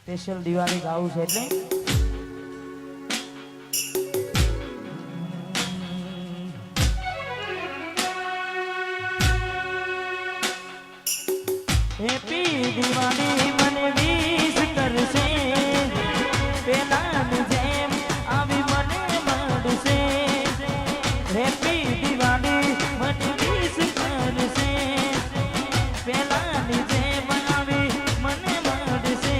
special Diwali ગાવું છે એટલે હેપી દિવાળી મને વિશ કરશે પેલાની જેમ આવી મને મળશે હેપી દિવાળી મને વિશ કરશે પેલાની જેમ આવી મને મળશે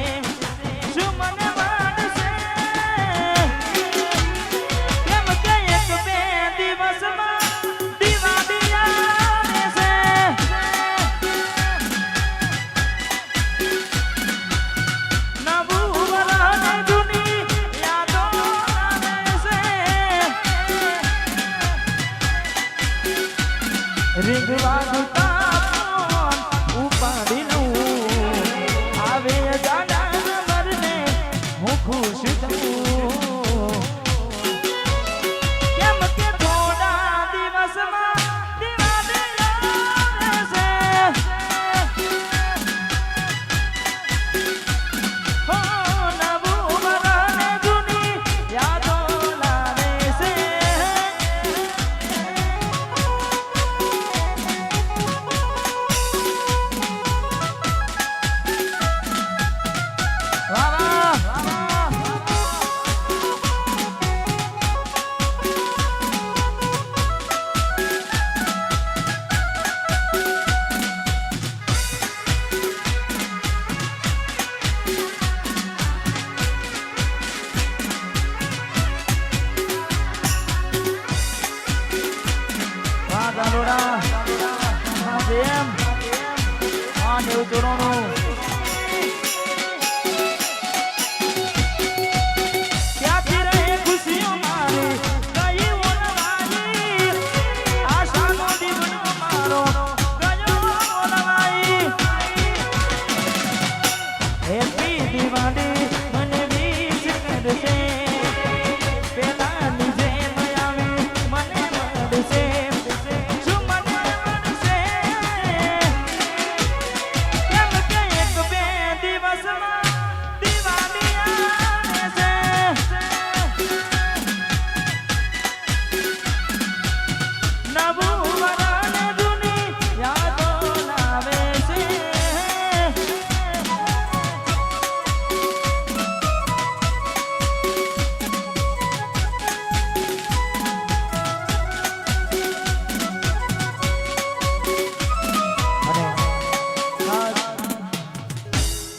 શું મને મળશે કેમ કે એક બે દિવસમાં દિવાળી આવે છે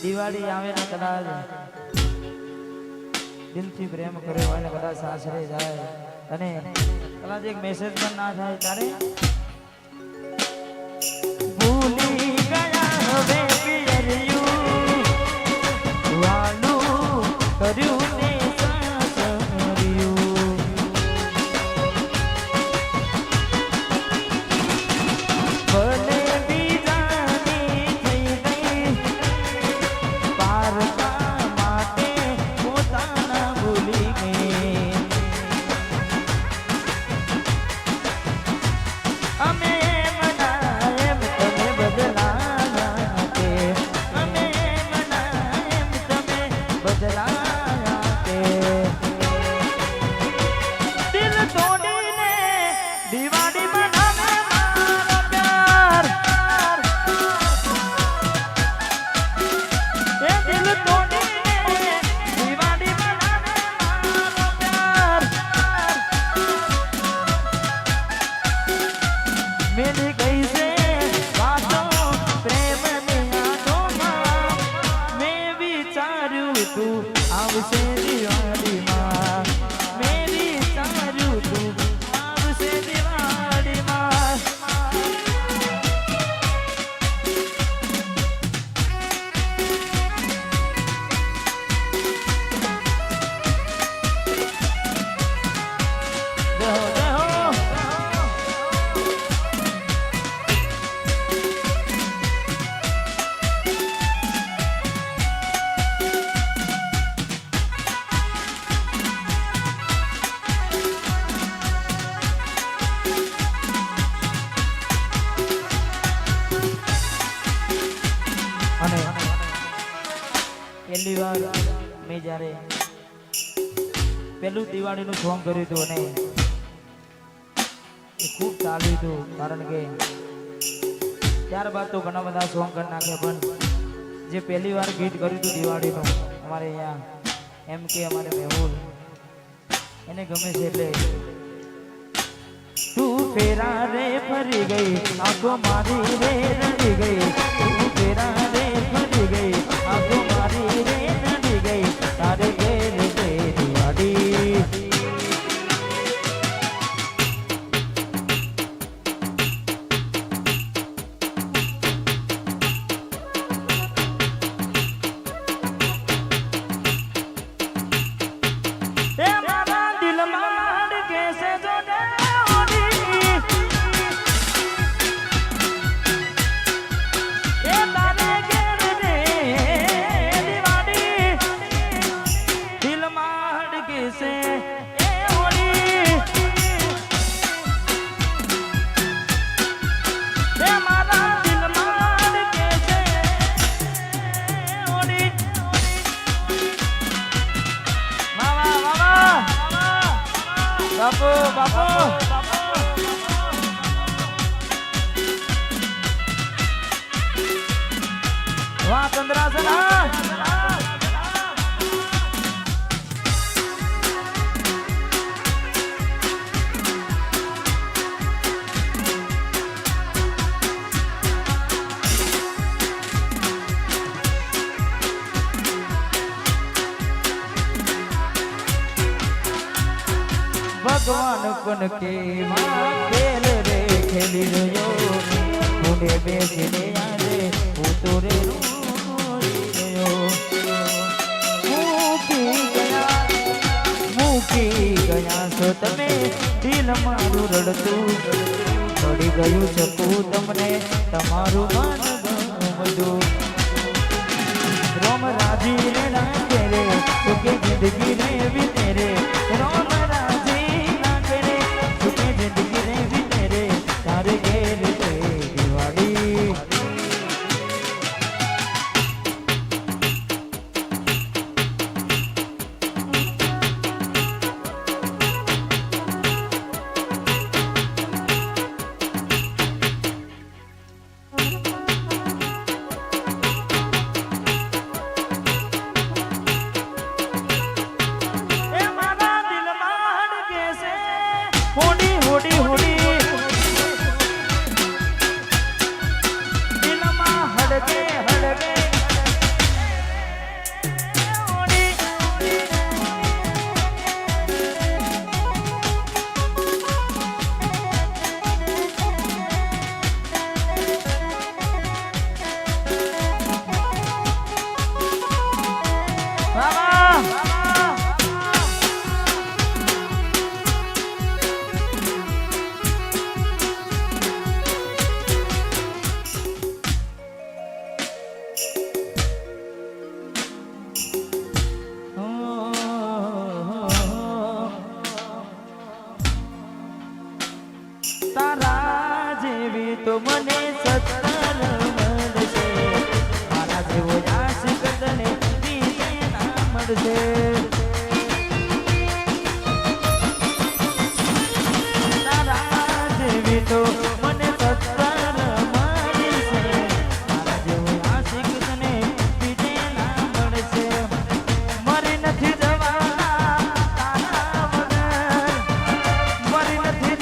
દિવાળી આવે ને કદાચ દિલથી પ્રેમ કર્યો હોય ને કદાચ સાસરે જાય અને કદાચ એક મેસેજ પણ ના થાય ત્યારે ભૂલી ગયા હવે પિયરિયું વાલું કર્યું ને સાસરિયું ભલે બીજાની થઈ ગઈ પારકા માટે પોતાના ભૂલી ગઈ અમે મનાએમ તમે બદલાયા કે અમે મનાએમ તમે બદલાયા કે દિલ તોડીને દિવાળી મનાવે મારો પ્યાર એ દિલ તોડીને દિવાળી મનાવે મારો પ્યાર મેલી ગઈ છે વાતો પ્રેમની આંખોમાં મેં વિચાર્યું તું આવશે દિવાળીમાં મેં વિચાર્યું તું આવશે દિવાળીમાં દેહો દેહો પહેલી વાર મેં જ્યારે પહેલું દિવાળીનું સોંગ કર્યું હતું અને એ ખૂબ ચાલ્યું હતું, કારણ કે ત્યારબાદ તો ઘણા બધા સોંગ કરી નાખ્યા, પણ જે પહેલી વાર ગીત કર્યું હતું દિવાળીનું અમારે અહીંયા એમ કે અમારે મેહુલ એને ગમે છે એટલે તું ફેરા રે ફરી ગઈ આંખો મારી રે રડી ગઈ, તું ફેરા રે ફરી ગઈ આંખો મારી રે રડી ગઈ, તારે ઘેર તેરી વાડી બાપુ બાપુ વાહ ચંદ્રાસના ભગવાન કોન કે ખેલ રે ખેલી રહ્યો, મુંડે બેસીને આજે હું તો રે રોઈ ગયો, મૂકી ગયા છો તમે દિલ મારું રડતું, પડી ગયું શકું તમને તમારું મન ગમતું, રોમ રાજી રે નાખે રે કે જિંદગી રે વીતે રે, રોમ તારા જેવી તો મને સત્તર મળશે, મારા જેવો આશિક તને બીજે ના મળશે, તારા જેવી તો મને સત્તર મળશે, મારા જેવો આશિક તને બીજે ના મળશે, મરી નથી જવાના તારા વગર, મરી નથી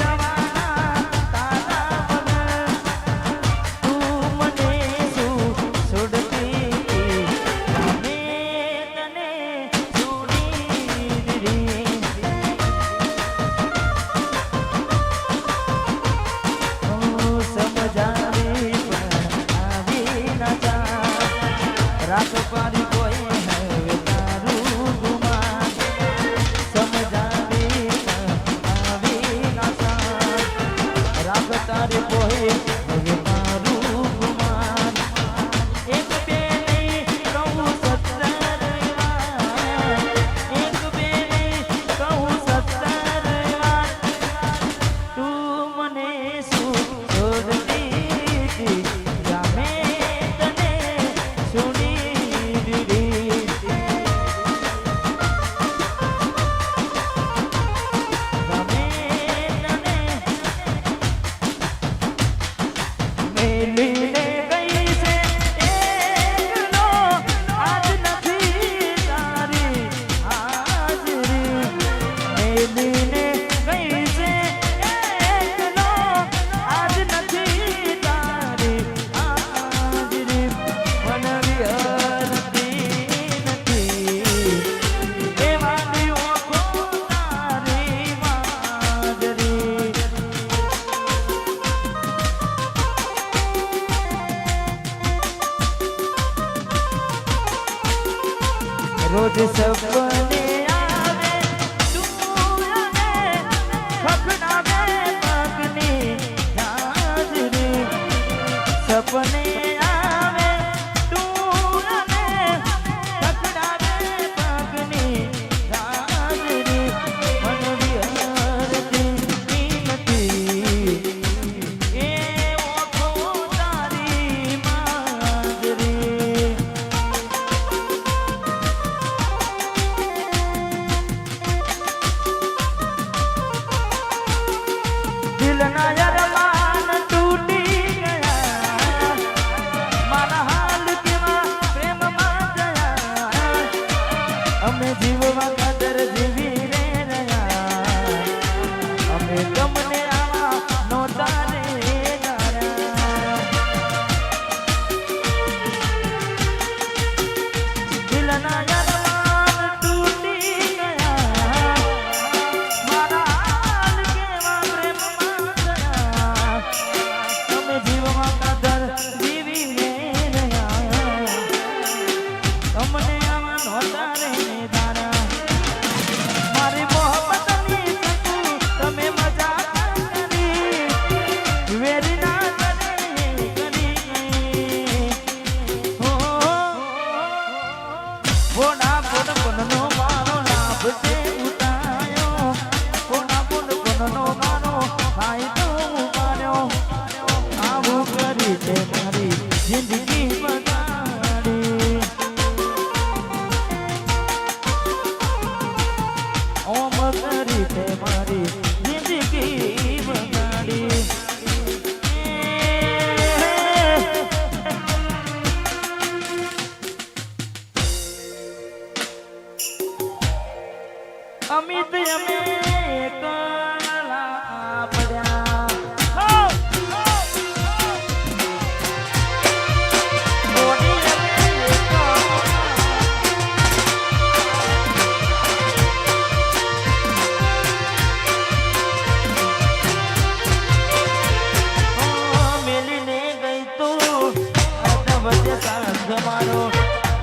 સુની રોજ સપને આવે તું અને ખખડાવે પગની હાજરી સપને આવે તું અને ખખડાવે પગની હાજરી મન વિહરતી નથી એ ઓઠો તારી માજરી દિલના અરમાન તૂટી ગયા મારા હાલ કેવા પ્રેમમાં ગયા અમે જીવવા કદર જીવી રે રહ્યા અમે તમને આવા નહોતા રે ગાયા દિલના અરમાન તૂટી ગયા મારા હાલ કેવા પ્રેમમાં ગયા અમે જીવવા કદર જીવી રે રહ્યા તમને આવા નહોતા રે દારા મારી મોહબ્બતની સકુ તમે મજા કરી વેરી ના કરી હો બોના બોન બોનનો મારો લાભ છે ઉતાયો બોના બોન બોનનો મારો ફાયદો ઉપાડ્યો આવું કરી તે મારી જિંદગી બગાડી ઓમ કરી તે મારી જિંદગી બગાડી અમિત અમે કલા પડ્યા બોડી અમે મેલીને ગઈ તું અદવજ સાંજ મારો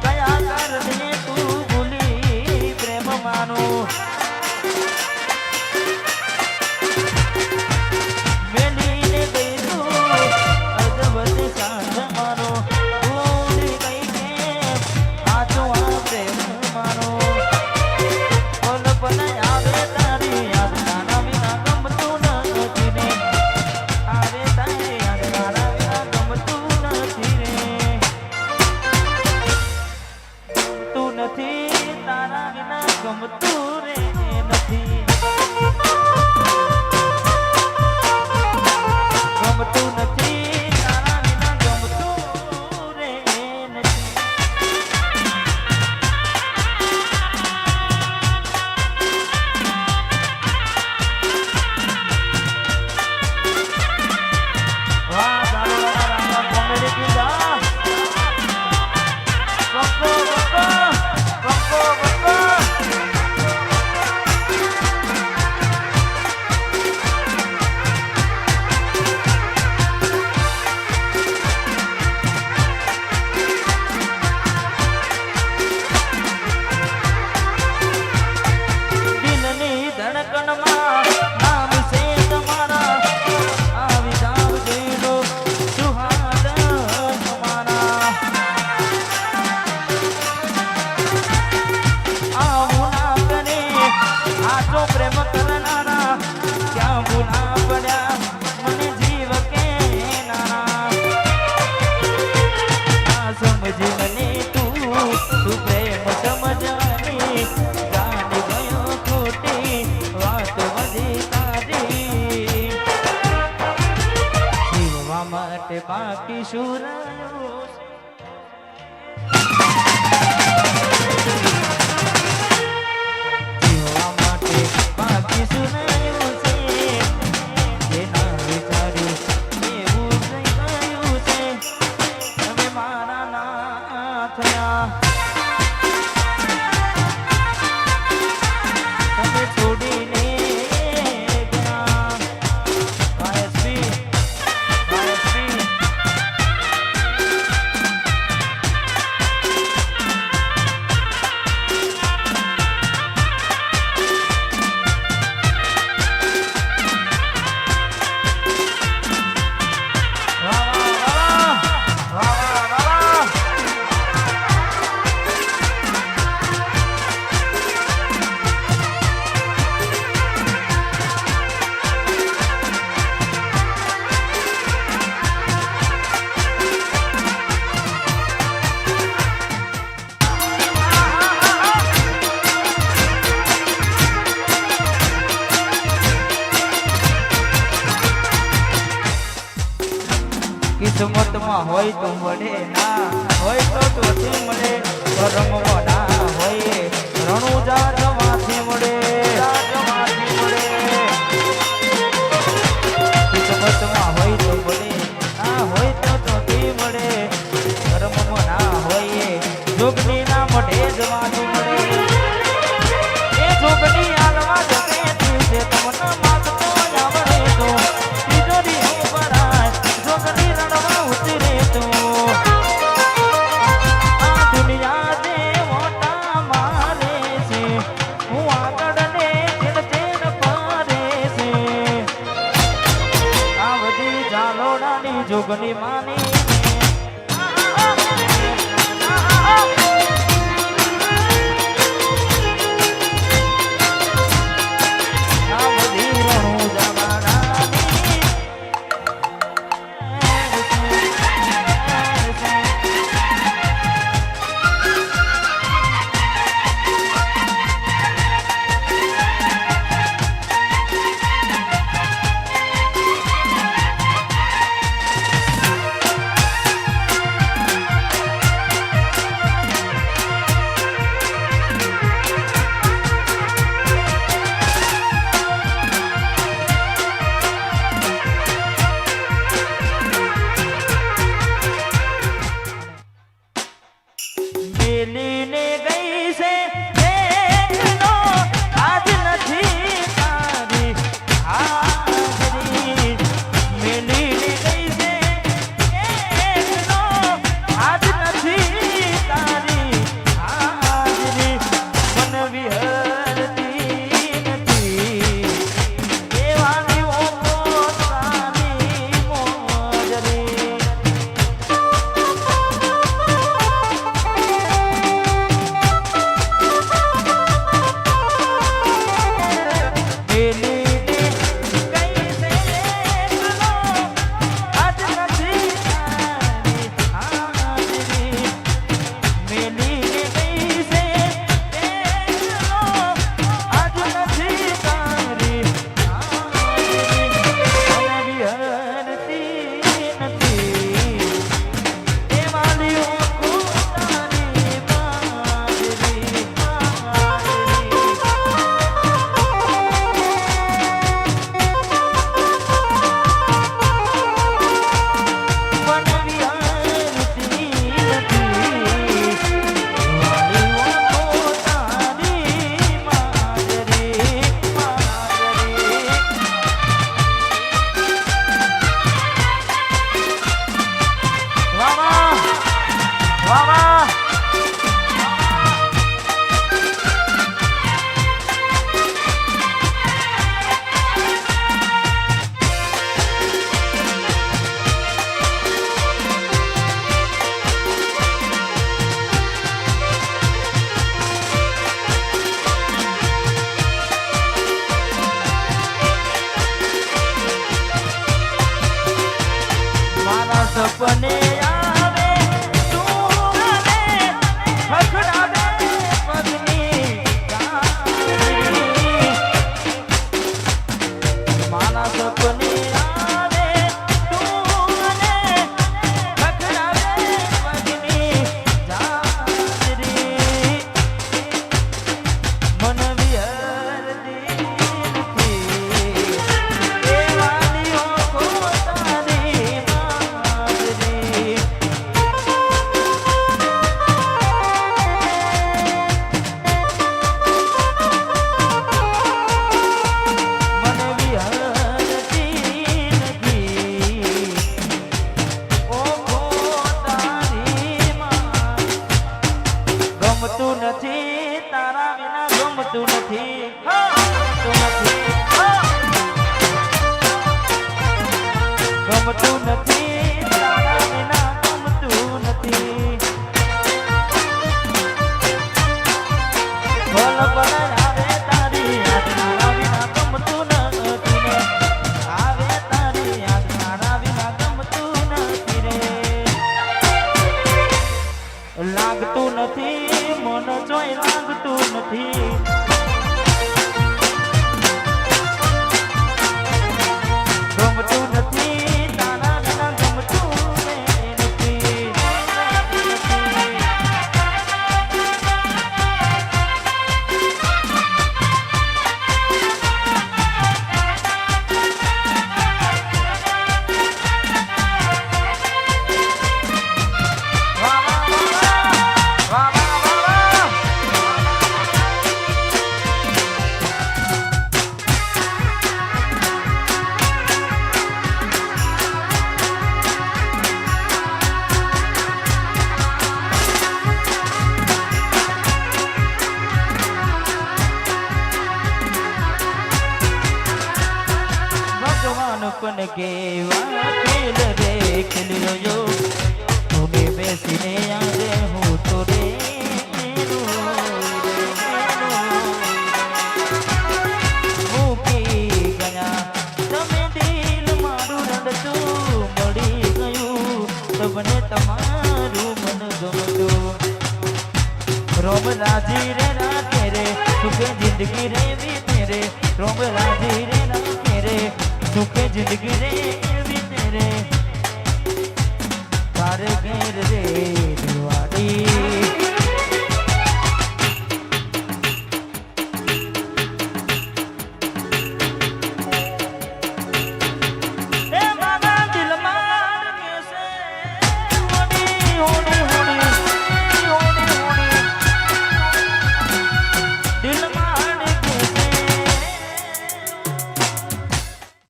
કયા કારણે તું ભૂલી પ્રેમ માનો મેલીને ગઈ તું અદવજ સાંજ મારો ભૂલી ગઈ કે આજો આ પ્રેમ માનો પલ પલ આવે તારી યાદ તારા વિના ગમતું નથી ને આવે તારી યાદ તારા વિના ગમતું નથી રે તું નથી તારા વિના ગમતું રે નથી ગમતું નથી તારા વિના ગમતું રે નથી વાહ તારા રામા કોમેડી કીધા વક્કો વક્કો વક્કો દિલની ધડકણમાં નામ છે તમારા આવી જાવ જેલો સુહાગ તમારા આવું ના કરે આજો પ્રેમ કરનારા ક્યાં ભૂલા પડ્યા મને જીવ કે નારા આ સમજી મને તું પ્રેમ સમજવાની જાણી ગયો ખોટી વાત બધી તારી જીવવા માટે બાકી શું રહ્યું જીવવા માટે બાકી શું રહ્યું છે જેના વિચાર્યું એવું થઈ ગયું છે તમે મારા ના થયા તમે છોડીને ગયા વાયસી હોય તો મળે ના હોય તો ટોટી મળે રમવા ના હોય રણુજા જવાથી મળે કિસ્મતમાં હોય તો મળે ના હોય તો ટોટી મળે રમવા ના હોય જોગની ના મળે જવાનું મળે એ જોગની આલવા જતે છે તમને માગતો આવડે તો તિજોરી ઉપર જોગની રણવા ઉતરે તો આ દુનિયા જે મોટા મારે છે હું આગળ ને ચેડ પારે છે આ બધી જાલોડાની જોગની માની સપને આવે તું મને ખખડાવે પગની કાંગરી મારા સપને આવે તું મને ખખડાવે પગની કાંગરી મન વિહરતી નથી એ વાલીઓ પોતાની ગમતું નથી તારા વિના ગમતું નથી ગમતું નથી તારા વિના ગમતું નથી ભલ ભલ આવે તારી યાદ મારા વિના ગમતું નથી રે આવે તારી યાદ મારા વિના ગમતું નથી રે લાગતું નથી મન જોઈ લાગતું નથી ગમતું નથી તારા વિના ગમતું નથી કેવા ખેલ રે ખેલી રહ્યો તું બેસીને યારે હું તો રે મૂકી ગયા તમે દિલ મારું રડતું મળી ગયું તમને તમારું મન ગમતું રોમ રાજી રે રાખે રે સુખે જિંદગી રેવી તેરે રોમ રાજી રે રાખે રે સુખે જિંદગી રેવી તેરે તારે ઘેર રે દિવાળી